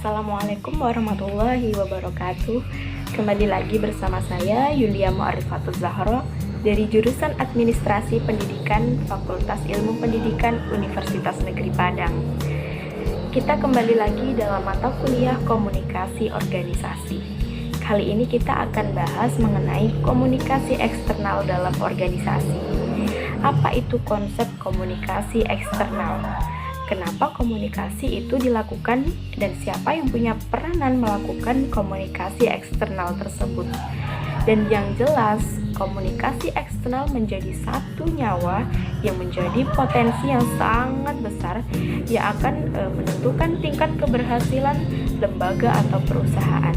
Assalamualaikum warahmatullahi wabarakatuh. Kembali lagi bersama saya Yulia Mu'arifatul Zahra dari jurusan Administrasi Pendidikan Fakultas Ilmu Pendidikan Universitas Negeri Padang. Kita kembali lagi dalam mata kuliah Komunikasi Organisasi. Kali ini kita akan bahas mengenai komunikasi eksternal dalam organisasi. Apa itu konsep komunikasi eksternal? Kenapa komunikasi itu dilakukan dan siapa yang punya peranan melakukan komunikasi eksternal tersebut? Dan yang jelas, komunikasi eksternal menjadi satu nyawa yang menjadi potensi yang sangat besar yang akan menentukan tingkat keberhasilan lembaga atau perusahaan.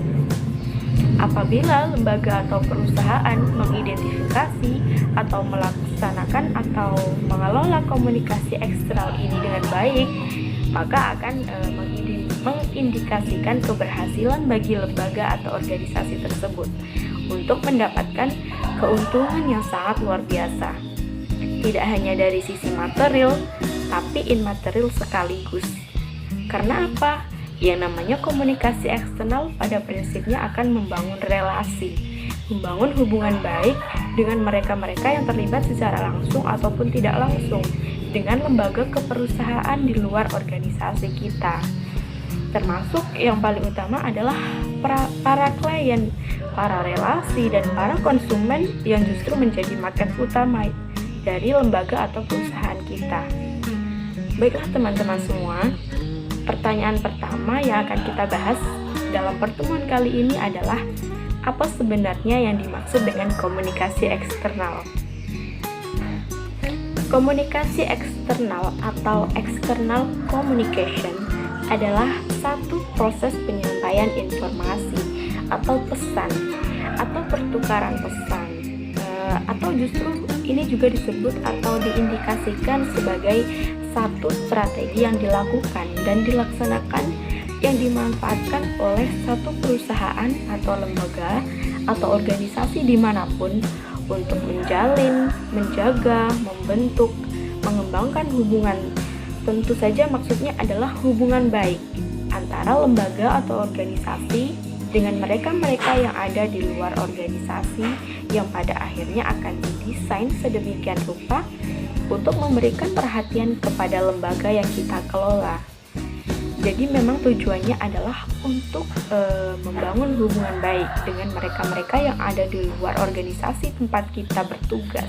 Apabila lembaga atau perusahaan mengidentifikasi atau melaksanakan atau mengelola komunikasi eksternal ini dengan baik, maka akan mengindikasikan keberhasilan bagi lembaga atau organisasi tersebut untuk mendapatkan keuntungan yang sangat luar biasa. Tidak hanya dari sisi material, tapi immaterial sekaligus. Karena apa? Yang namanya komunikasi eksternal pada prinsipnya akan membangun relasi, membangun hubungan baik dengan mereka-mereka yang terlibat secara langsung ataupun tidak langsung dengan lembaga keperusahaan di luar organisasi kita. Termasuk yang paling utama adalah para klien, para relasi, dan para konsumen yang justru menjadi market utama dari lembaga atau perusahaan kita. Baiklah teman-teman semua, pertanyaan pertama yang akan kita bahas dalam pertemuan kali ini adalah apa sebenarnya yang dimaksud dengan komunikasi eksternal? Komunikasi eksternal atau external communication adalah satu proses penyampaian informasi atau pesan atau pertukaran pesan atau justru ini juga disebut atau diindikasikan sebagai satu strategi yang dilakukan dan dilaksanakan yang dimanfaatkan oleh satu perusahaan atau lembaga atau organisasi dimanapun untuk menjalin, menjaga, membentuk, mengembangkan hubungan. Tentu saja maksudnya adalah hubungan baik antara lembaga atau organisasi dengan mereka-mereka yang ada di luar organisasi yang pada akhirnya akan didesain sedemikian rupa untuk memberikan perhatian kepada lembaga yang kita kelola. Jadi memang tujuannya adalah untuk membangun hubungan baik dengan mereka-mereka yang ada di luar organisasi tempat kita bertugas.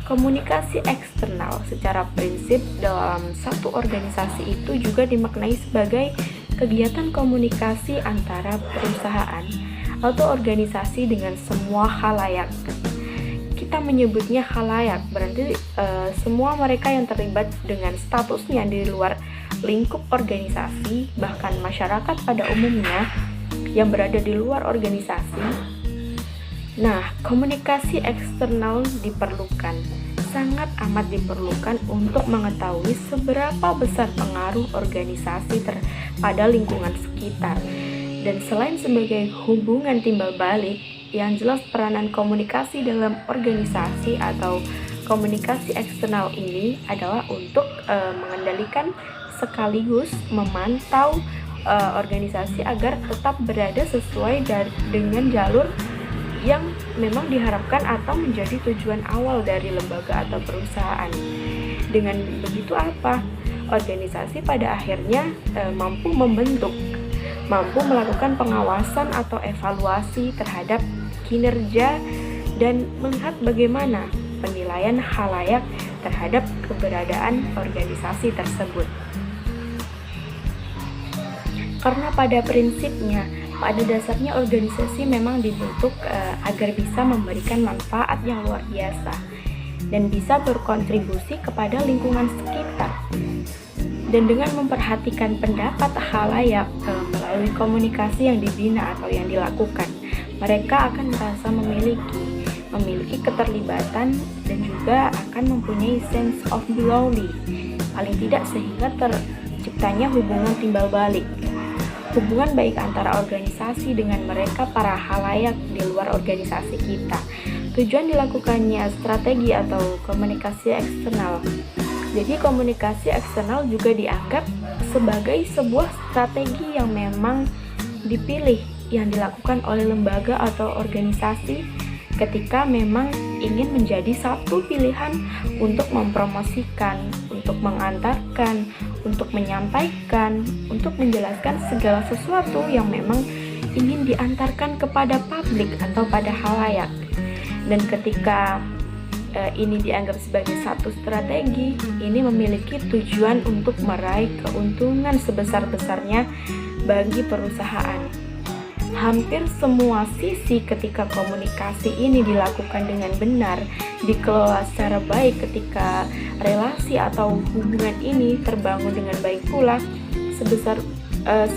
Komunikasi eksternal secara prinsip dalam satu organisasi itu juga dimaknai sebagai kegiatan komunikasi antara perusahaan atau organisasi dengan semua khalayak. Kita menyebutnya khalayak, berarti semua mereka yang terlibat dengan statusnya di luar lingkup organisasi, bahkan masyarakat pada umumnya yang berada di luar organisasi. Nah, komunikasi eksternal diperlukan, sangat amat diperlukan untuk mengetahui seberapa besar pengaruh organisasi pada lingkungan sekitar. Dan selain sebagai hubungan timbal balik, yang jelas peranan komunikasi dalam organisasi atau komunikasi eksternal ini adalah untuk mengendalikan sekaligus memantau organisasi agar tetap berada sesuai dengan jalur yang memang diharapkan atau menjadi tujuan awal dari lembaga atau perusahaan. Dengan begitu apa? Organisasi pada akhirnya mampu membentuk, mampu melakukan pengawasan atau evaluasi terhadap kinerja dan melihat bagaimana penilaian khalayak terhadap keberadaan organisasi tersebut. Karena pada prinsipnya, pada dasarnya organisasi memang dibentuk agar bisa memberikan manfaat yang luar biasa dan bisa berkontribusi kepada lingkungan sekitar. Dan dengan memperhatikan pendapat khalayak melalui komunikasi yang dibina atau yang dilakukan, mereka akan merasa memiliki keterlibatan dan juga akan mempunyai sense of belonging, paling tidak sehingga terciptanya hubungan timbal balik, hubungan baik antara organisasi dengan mereka para khalayak di luar organisasi kita. Tujuan dilakukannya strategi atau komunikasi eksternal. Jadi komunikasi eksternal juga dianggap sebagai sebuah strategi yang memang dipilih, yang dilakukan oleh lembaga atau organisasi ketika memang ingin menjadi satu pilihan untuk mempromosikan, untuk mengantarkan, untuk menyampaikan, untuk menjelaskan segala sesuatu yang memang ingin diantarkan kepada publik atau pada halayak. Dan ketika ini dianggap sebagai satu strategi, ini memiliki tujuan untuk meraih keuntungan sebesar-besarnya bagi perusahaan. Hampir semua sisi ketika komunikasi ini dilakukan dengan benar, dikelola secara baik, ketika relasi atau hubungan ini terbangun dengan baik pula,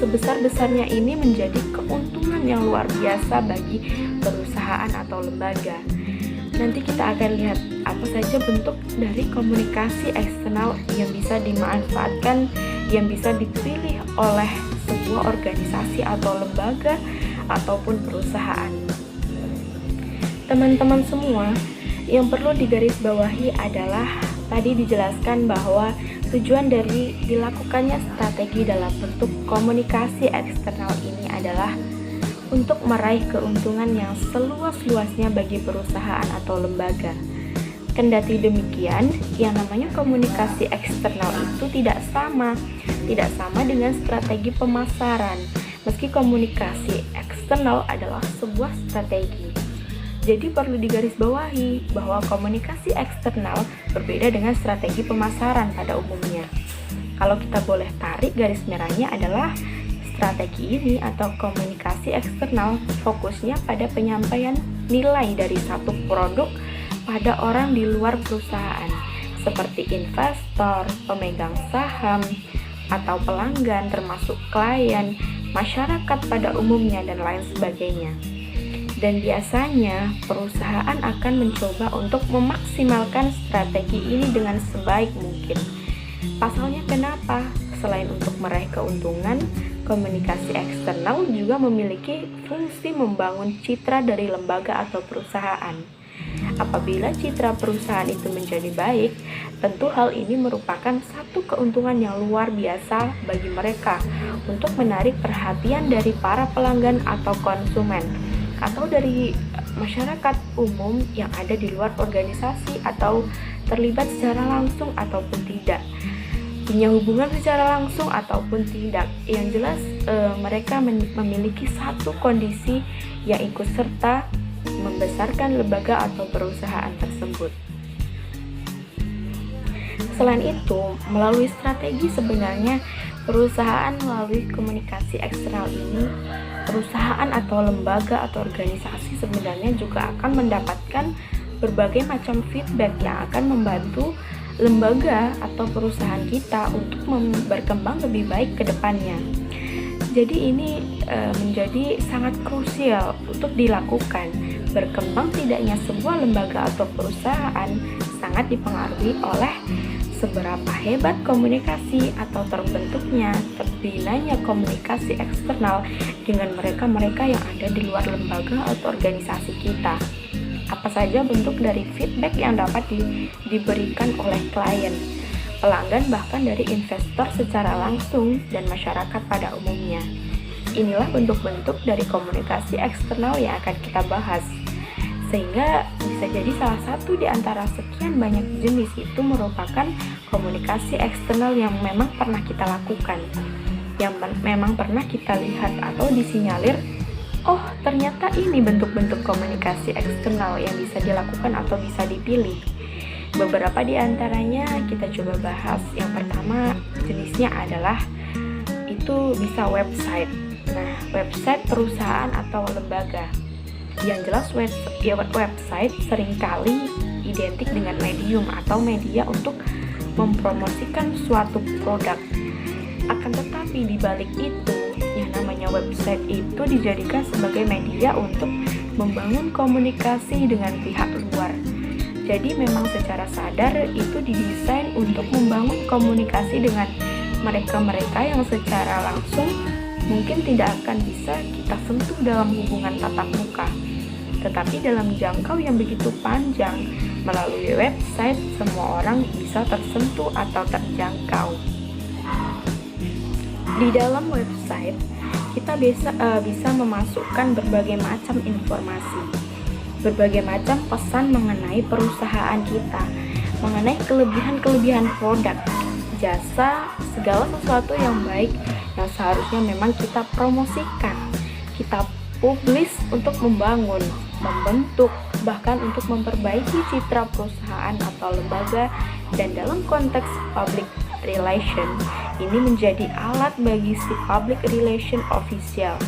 sebesar-besarnya ini menjadi keuntungan yang luar biasa bagi perusahaan atau lembaga. Nanti kita akan lihat apa saja bentuk dari komunikasi eksternal yang bisa dimanfaatkan, yang bisa dipilih oleh sebuah organisasi atau lembaga ataupun perusahaan. Teman-teman semua, yang perlu digarisbawahi adalah tadi dijelaskan bahwa tujuan dari dilakukannya strategi dalam bentuk komunikasi eksternal ini adalah untuk meraih keuntungan yang seluas-luasnya bagi perusahaan atau lembaga. Kendati demikian, yang namanya komunikasi eksternal itu tidak sama dengan strategi pemasaran, meski komunikasi eksternal adalah sebuah strategi. Jadi perlu digarisbawahi bahwa komunikasi eksternal berbeda dengan strategi pemasaran pada umumnya. Kalau kita boleh tarik garis merahnya adalah strategi ini atau komunikasi eksternal fokusnya pada penyampaian nilai dari satu produk pada orang di luar perusahaan, seperti investor, pemegang saham, atau pelanggan termasuk klien, masyarakat pada umumnya, dan lain sebagainya. Dan biasanya perusahaan akan mencoba untuk memaksimalkan strategi ini dengan sebaik mungkin. Pasalnya kenapa? Selain untuk meraih keuntungan, komunikasi eksternal juga memiliki fungsi membangun citra dari lembaga atau perusahaan. Apabila citra perusahaan itu menjadi baik, tentu hal ini merupakan satu keuntungan yang luar biasa bagi mereka untuk menarik perhatian dari para pelanggan atau konsumen, atau dari masyarakat umum yang ada di luar organisasi atau terlibat secara langsung ataupun tidak, punya hubungan secara langsung ataupun tidak. Yang jelas mereka memiliki satu kondisi yang ikut serta membesarkan lembaga atau perusahaan tersebut. Selain itu, melalui strategi sebenarnya perusahaan melalui komunikasi eksternal ini, perusahaan atau lembaga atau organisasi sebenarnya juga akan mendapatkan berbagai macam feedback yang akan membantu lembaga atau perusahaan kita untuk berkembang lebih baik ke depannya. Jadi ini menjadi sangat krusial untuk dilakukan. Berkembang tidaknya sebuah lembaga atau perusahaan sangat dipengaruhi oleh seberapa hebat komunikasi atau terbentuknya, terbinanya komunikasi eksternal dengan mereka-mereka yang ada di luar lembaga atau organisasi kita. Apa saja bentuk dari feedback yang dapat diberikan oleh klien, pelanggan, bahkan dari investor secara langsung dan masyarakat pada umumnya. Inilah bentuk-bentuk dari komunikasi eksternal yang akan kita bahas, sehingga bisa jadi salah satu di antara sekian banyak jenis itu merupakan komunikasi eksternal yang memang pernah kita lakukan, yang memang pernah kita lihat atau disinyalir, oh ternyata ini bentuk-bentuk komunikasi eksternal yang bisa dilakukan atau bisa dipilih. Beberapa di antaranya kita coba bahas. Yang pertama jenisnya adalah itu bisa website. Nah, website perusahaan atau lembaga. Yang jelas website seringkali identik dengan medium atau media untuk mempromosikan suatu produk. Akan tetapi di balik itu, yang namanya website itu dijadikan sebagai media untuk membangun komunikasi dengan pihak luar. Jadi memang secara sadar itu didesain untuk membangun komunikasi dengan mereka-mereka yang secara langsung mungkin tidak akan bisa kita sentuh dalam hubungan tatap muka. Tetapi dalam jangkau yang begitu panjang, melalui website semua orang bisa tersentuh atau terjangkau. Di dalam website, kita bisa memasukkan berbagai macam informasi, berbagai macam pesan mengenai perusahaan kita, mengenai kelebihan-kelebihan produk, jasa, segala sesuatu yang baik yang seharusnya memang kita promosikan, kita publis untuk membangun, membentuk, bahkan untuk memperbaiki citra perusahaan atau lembaga. Dan dalam konteks public relation, ini menjadi alat bagi si public relation official.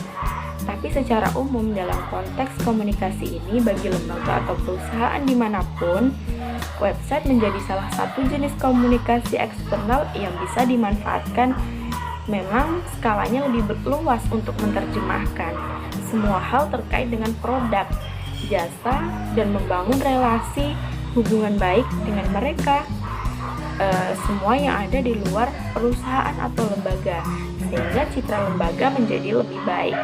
Tapi secara umum dalam konteks komunikasi ini, bagi lembaga atau perusahaan dimanapun, website menjadi salah satu jenis komunikasi eksternal yang bisa dimanfaatkan. Memang skalanya lebih luas untuk menerjemahkan semua hal terkait dengan produk, jasa, dan membangun relasi hubungan baik dengan mereka, semua yang ada di luar perusahaan atau lembaga, sehingga citra lembaga menjadi lebih baik.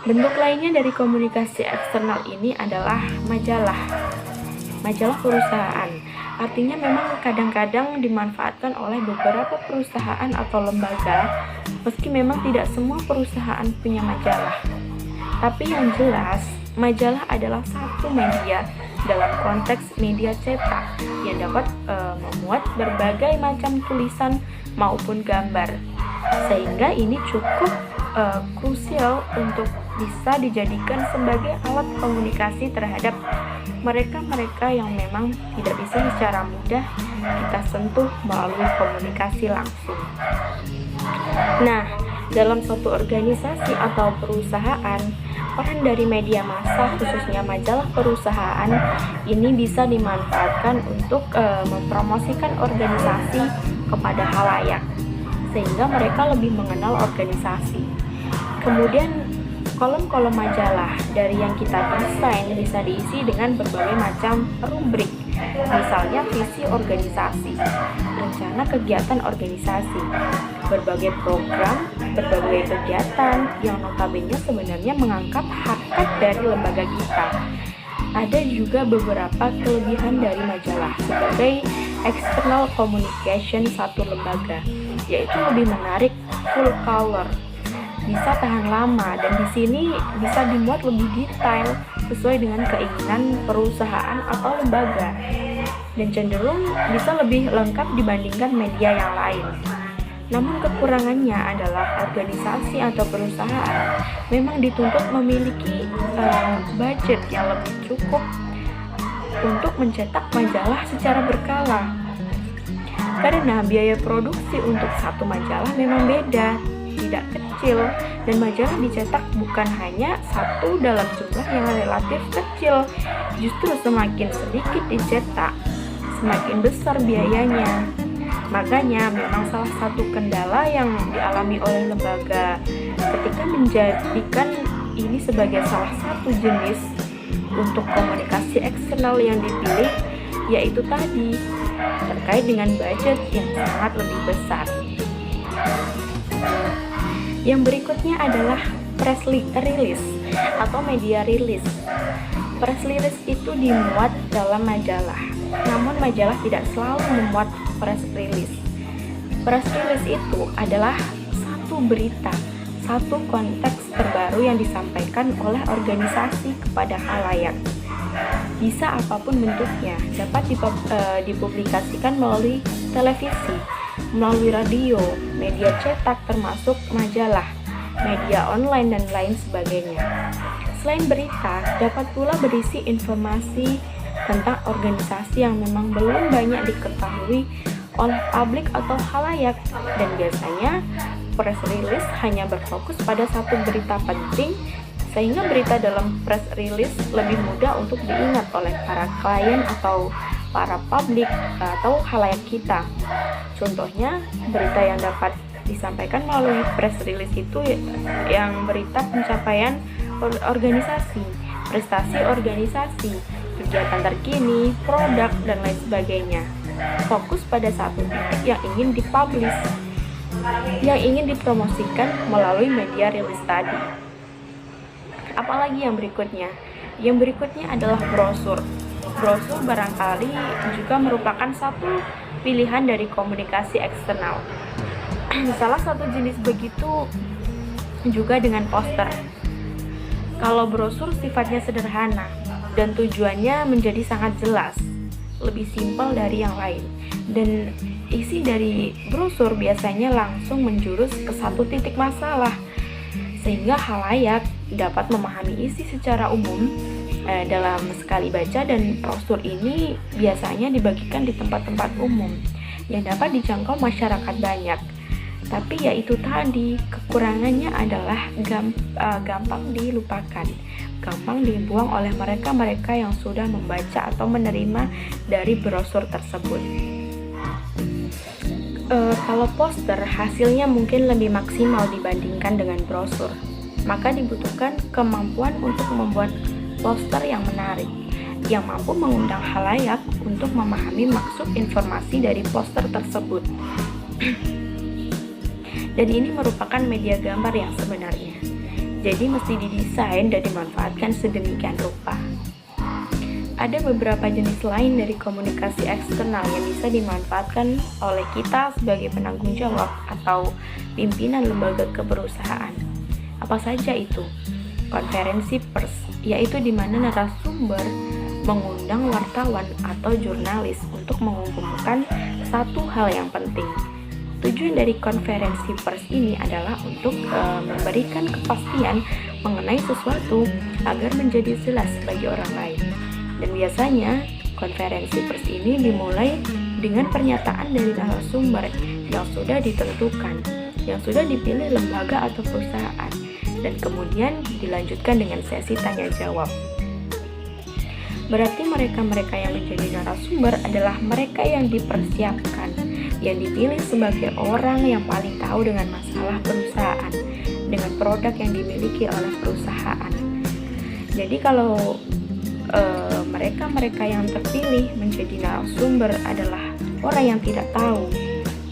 Bentuk lainnya dari komunikasi eksternal ini adalah majalah perusahaan. Artinya memang kadang-kadang dimanfaatkan oleh beberapa perusahaan atau lembaga, meski memang tidak semua perusahaan punya majalah. Tapi yang jelas, majalah adalah satu media dalam konteks media cetak yang dapat memuat berbagai macam tulisan maupun gambar, sehingga ini cukup krusial untuk bisa dijadikan sebagai alat komunikasi terhadap mereka-mereka yang memang tidak bisa secara mudah kita sentuh melalui komunikasi langsung. Nah, dalam suatu organisasi atau perusahaan, peran dari media massa, khususnya majalah perusahaan, ini bisa dimanfaatkan untuk mempromosikan organisasi kepada khalayak, sehingga mereka lebih mengenal organisasi. Kemudian kolom-kolom majalah dari yang kita desain bisa diisi dengan berbagai macam rubrik, misalnya visi organisasi, rencana kegiatan organisasi, berbagai program, berbagai kegiatan yang notabene sebenarnya mengangkat harkat dari lembaga kita. Ada juga beberapa kelebihan dari majalah sebagai external communication satu lembaga, yaitu lebih menarik, full color, bisa tahan lama, dan di sini bisa dimuat lebih detail sesuai dengan keinginan perusahaan atau lembaga, dan cenderung bisa lebih lengkap dibandingkan media yang lain. Namun kekurangannya adalah organisasi atau perusahaan memang dituntut memiliki budget yang lebih cukup untuk mencetak majalah secara berkala, karena biaya produksi untuk satu majalah memang beda, tidak kecil, dan majalah dicetak bukan hanya satu dalam jumlah yang relatif kecil. Justru semakin sedikit dicetak, semakin besar biayanya. Makanya memang salah satu kendala yang dialami oleh lembaga ketika menjadikan ini sebagai salah satu jenis untuk komunikasi eksternal yang dipilih, yaitu tadi terkait dengan budget yang sangat lebih besar. Yang berikutnya adalah press release atau media rilis. Press release itu dimuat dalam majalah, namun majalah tidak selalu memuat press release. Press release itu adalah satu berita, satu konteks terbaru yang disampaikan oleh organisasi kepada khalayak. Bisa apapun bentuknya, dapat dipublikasikan melalui televisi, melalui radio, media cetak termasuk majalah, media online, dan lain sebagainya. Selain berita, dapat pula berisi informasi tentang organisasi yang memang belum banyak diketahui oleh publik atau khalayak, dan biasanya press release hanya berfokus pada satu berita penting, sehingga berita dalam press release lebih mudah untuk diingat oleh para klien atau para publik atau khalayak kita. Contohnya, berita yang dapat disampaikan melalui press release itu yang berita pencapaian organisasi, prestasi organisasi, kegiatan terkini, produk, dan lain sebagainya. Fokus pada satu titik yang ingin dipublish, yang ingin dipromosikan melalui media rilis tadi. Apalagi yang berikutnya? Yang berikutnya adalah brosur. Brosur barangkali juga merupakan satu pilihan dari komunikasi eksternal. Salah satu jenis begitu juga dengan poster. Kalau brosur sifatnya sederhana dan tujuannya menjadi sangat jelas, lebih simpel dari yang lain. Dan isi dari brosur biasanya langsung menjurus ke satu titik masalah, sehingga khalayak dapat memahami isi secara umum dalam sekali baca. Dan brosur ini biasanya dibagikan di tempat-tempat umum yang dapat dijangkau masyarakat banyak. Tapi ya itu tadi, kekurangannya adalah gampang dilupakan, gampang dibuang oleh mereka-mereka yang sudah membaca atau menerima dari brosur tersebut. Kalau poster hasilnya mungkin lebih maksimal dibandingkan dengan brosur, maka dibutuhkan kemampuan untuk membuat poster yang menarik, yang mampu mengundang khalayak untuk memahami maksud informasi dari poster tersebut. Dan ini merupakan media gambar yang sebenarnya. Jadi mesti didesain dan dimanfaatkan sedemikian rupa. Ada beberapa jenis lain dari komunikasi eksternal yang bisa dimanfaatkan oleh kita sebagai penanggung jawab atau pimpinan lembaga keperusahaan. Apa saja itu? Konferensi pers, yaitu di mana narasumber mengundang wartawan atau jurnalis untuk mengumumkan satu hal yang penting. Tujuan dari konferensi pers ini adalah untuk memberikan kepastian mengenai sesuatu agar menjadi jelas bagi orang lain. Dan biasanya konferensi pers ini dimulai dengan pernyataan dari narasumber yang sudah ditentukan, yang sudah dipilih lembaga atau perusahaan, dan kemudian dilanjutkan dengan sesi tanya jawab. Berarti mereka-mereka yang menjadi narasumber adalah mereka yang dipersiapkan, yang dipilih sebagai orang yang paling tahu dengan masalah perusahaan, dengan produk yang dimiliki oleh perusahaan. Jadi kalau mereka-mereka yang terpilih menjadi narasumber adalah orang yang tidak tahu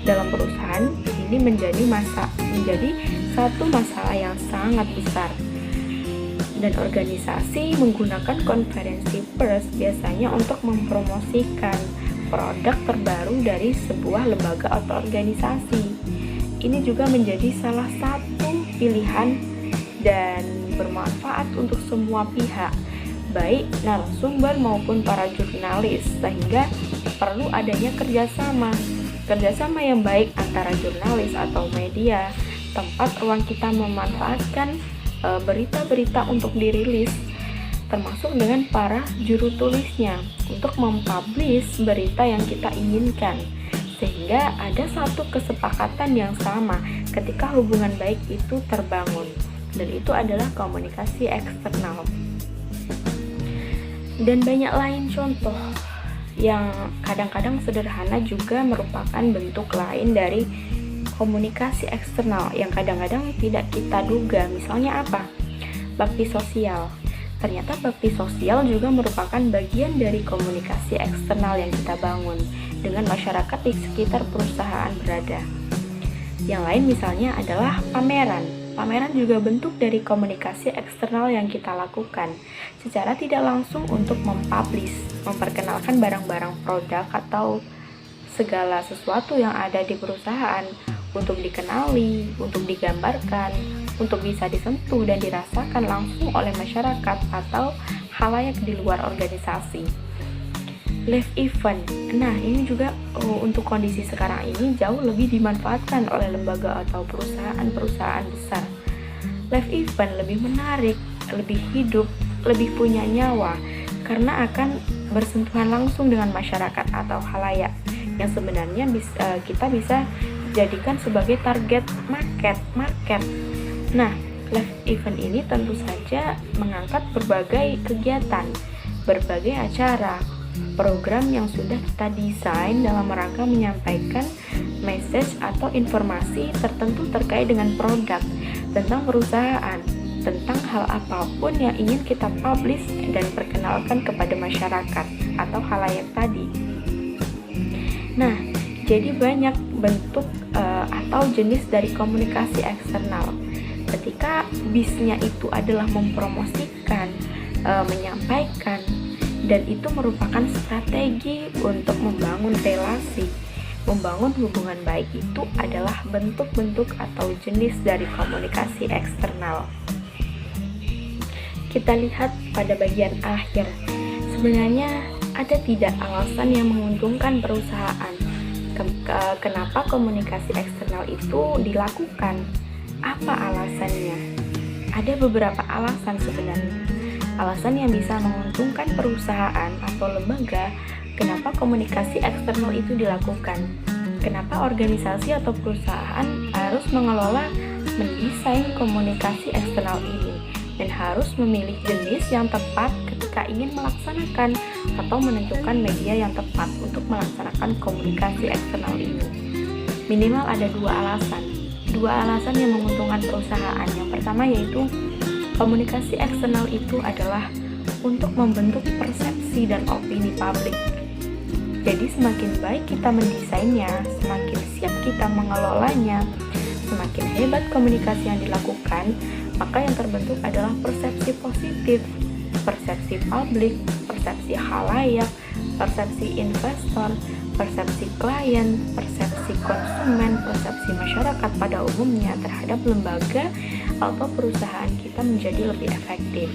dalam perusahaan, ini menjadi satu masalah yang sangat besar. Dan organisasi menggunakan konferensi pers biasanya untuk mempromosikan produk terbaru dari sebuah lembaga atau organisasi. Ini juga menjadi salah satu pilihan dan bermanfaat untuk semua pihak, baik narasumber maupun para jurnalis, sehingga perlu adanya kerjasama yang baik antara jurnalis atau media, tempat ruang kita memanfaatkan berita-berita untuk dirilis, termasuk dengan para juru tulisnya untuk mempublish berita yang kita inginkan, sehingga ada satu kesepakatan yang sama ketika hubungan baik itu terbangun, dan itu adalah komunikasi eksternal. Dan banyak lain contoh yang kadang-kadang sederhana juga merupakan bentuk lain dari komunikasi eksternal yang kadang-kadang tidak kita duga. Misalnya apa? Bakti sosial. Ternyata bakti sosial juga merupakan bagian dari komunikasi eksternal yang kita bangun dengan masyarakat di sekitar perusahaan berada. Yang lain misalnya adalah pameran. Pameran juga bentuk dari komunikasi eksternal yang kita lakukan secara tidak langsung untuk memperkenalkan barang-barang produk atau segala sesuatu yang ada di perusahaan untuk dikenali, untuk digambarkan, untuk bisa disentuh dan dirasakan langsung oleh masyarakat atau khalayak di luar organisasi. Live event. Nah, ini juga untuk kondisi sekarang ini jauh lebih dimanfaatkan oleh lembaga atau perusahaan besar. Live event lebih menarik, lebih hidup, lebih punya nyawa karena akan bersentuhan langsung dengan masyarakat atau khalayak yang sebenarnya kita bisa jadikan sebagai target market. Nah, live event ini tentu saja mengangkat berbagai kegiatan, berbagai acara, program yang sudah kita desain dalam rangka menyampaikan message atau informasi tertentu terkait dengan produk, tentang perusahaan, tentang hal apapun yang ingin kita publish dan perkenalkan kepada masyarakat atau khalayak tadi. Nah, jadi banyak bentuk atau jenis dari komunikasi eksternal. Ketika bisnya itu adalah mempromosikan, menyampaikan, dan itu merupakan strategi untuk membangun relasi Membangun hubungan baik itu adalah bentuk-bentuk atau jenis dari komunikasi eksternal. Kita lihat pada bagian akhir. Sebenarnya ada tidak alasan yang menguntungkan perusahaan? Kenapa komunikasi eksternal itu dilakukan? Apa alasannya? Ada beberapa alasan sebenarnya. Alasan yang bisa menguntungkan perusahaan atau lembaga, kenapa komunikasi eksternal itu dilakukan? Kenapa organisasi atau perusahaan harus mengelola, mendesain komunikasi eksternal ini, dan harus memilih jenis yang tepat ketika ingin melaksanakan atau menentukan media yang tepat untuk melaksanakan komunikasi eksternal ini? Minimal ada dua alasan yang menguntungkan perusahaan. Yang pertama yaitu komunikasi eksternal itu adalah untuk membentuk persepsi dan opini publik. Jadi semakin baik kita mendesainnya, semakin siap kita mengelolanya, semakin hebat komunikasi yang dilakukan, maka yang terbentuk adalah persepsi positif, persepsi publik, persepsi khalayak, persepsi investor, persepsi klien, persepsi konsumen, persepsi masyarakat pada umumnya terhadap lembaga atau perusahaan kita menjadi lebih efektif.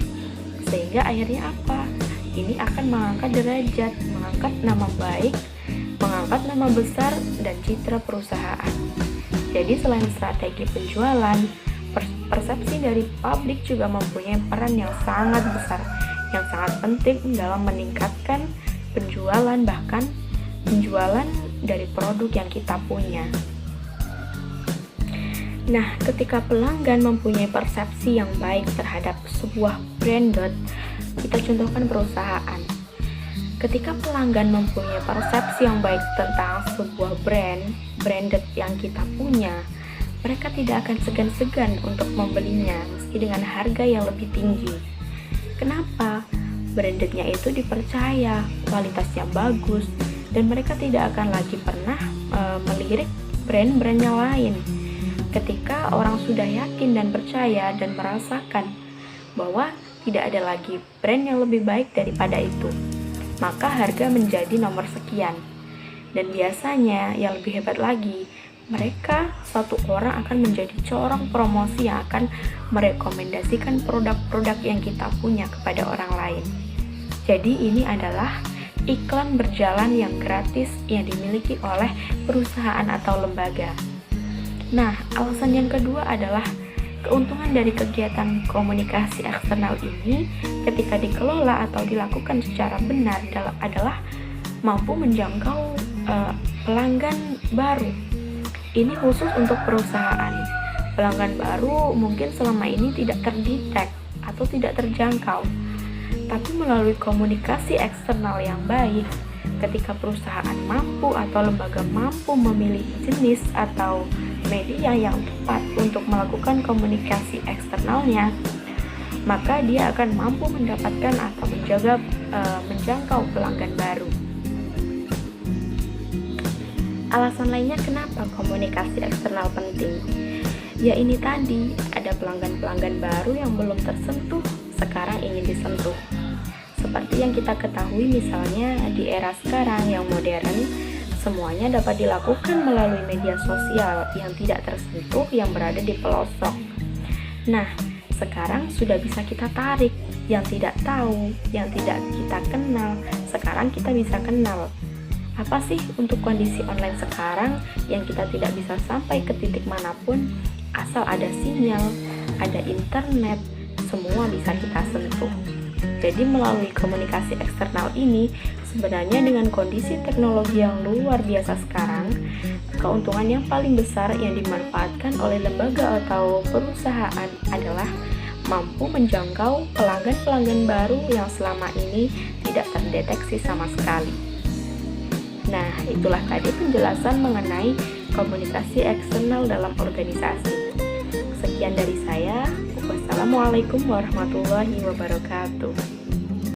Sehingga akhirnya apa? Ini akan mengangkat derajat, mengangkat nama baik, mengangkat nama besar dan citra perusahaan. Jadi selain strategi penjualan, persepsi dari publik juga mempunyai peran yang sangat besar, yang sangat penting dalam meningkatkan penjualan, bahkan penjualan dari produk yang kita punya. Nah, ketika pelanggan mempunyai persepsi yang baik terhadap sebuah branded, kita contohkan perusahaan. Ketika pelanggan mempunyai persepsi yang baik tentang sebuah branded yang kita punya, mereka tidak akan segan-segan untuk membelinya meski dengan harga yang lebih tinggi. Kenapa? Brandednya itu dipercaya, kualitasnya bagus, dan mereka tidak akan lagi pernah melirik brand-brand yang lain. Ketika orang sudah yakin dan percaya dan merasakan bahwa tidak ada lagi brand yang lebih baik daripada itu, maka harga menjadi nomor sekian. Dan biasanya yang lebih hebat lagi, mereka satu orang akan menjadi corong promosi yang akan merekomendasikan produk-produk yang kita punya kepada orang lain. Jadi ini adalah iklan berjalan yang gratis yang dimiliki oleh perusahaan atau lembaga. Nah, alasan yang kedua adalah keuntungan dari kegiatan komunikasi eksternal ini ketika dikelola atau dilakukan secara benar adalah mampu menjangkau pelanggan baru. Ini khusus untuk perusahaan. Pelanggan baru mungkin selama ini tidak terdetek atau tidak terjangkau. Tapi melalui komunikasi eksternal yang baik, ketika perusahaan mampu atau lembaga mampu memilih jenis atau media yang tepat untuk melakukan komunikasi eksternalnya, maka dia akan mampu mendapatkan atau menjangkau pelanggan baru. Alasan lainnya kenapa komunikasi eksternal penting? Ya ini tadi, ada pelanggan-pelanggan baru yang belum tersentuh, sekarang ingin disentuh. Seperti yang kita ketahui misalnya di era sekarang yang modern, semuanya dapat dilakukan melalui media sosial yang tidak tersentuh yang berada di pelosok. Nah, sekarang sudah bisa kita tarik yang tidak tahu, yang tidak kita kenal, sekarang kita bisa kenal. Apa sih untuk kondisi online sekarang yang kita tidak bisa sampai ke titik manapun, asal ada sinyal, ada internet, semua bisa kita sentuh. Jadi melalui komunikasi eksternal ini, sebenarnya dengan kondisi teknologi yang luar biasa sekarang, keuntungan yang paling besar yang dimanfaatkan oleh lembaga atau perusahaan adalah mampu menjangkau pelanggan-pelanggan baru yang selama ini tidak terdeteksi sama sekali. Nah, itulah tadi penjelasan mengenai komunikasi eksternal dalam organisasi. Sekian dari saya. Wassalamualaikum warahmatullahi wabarakatuh.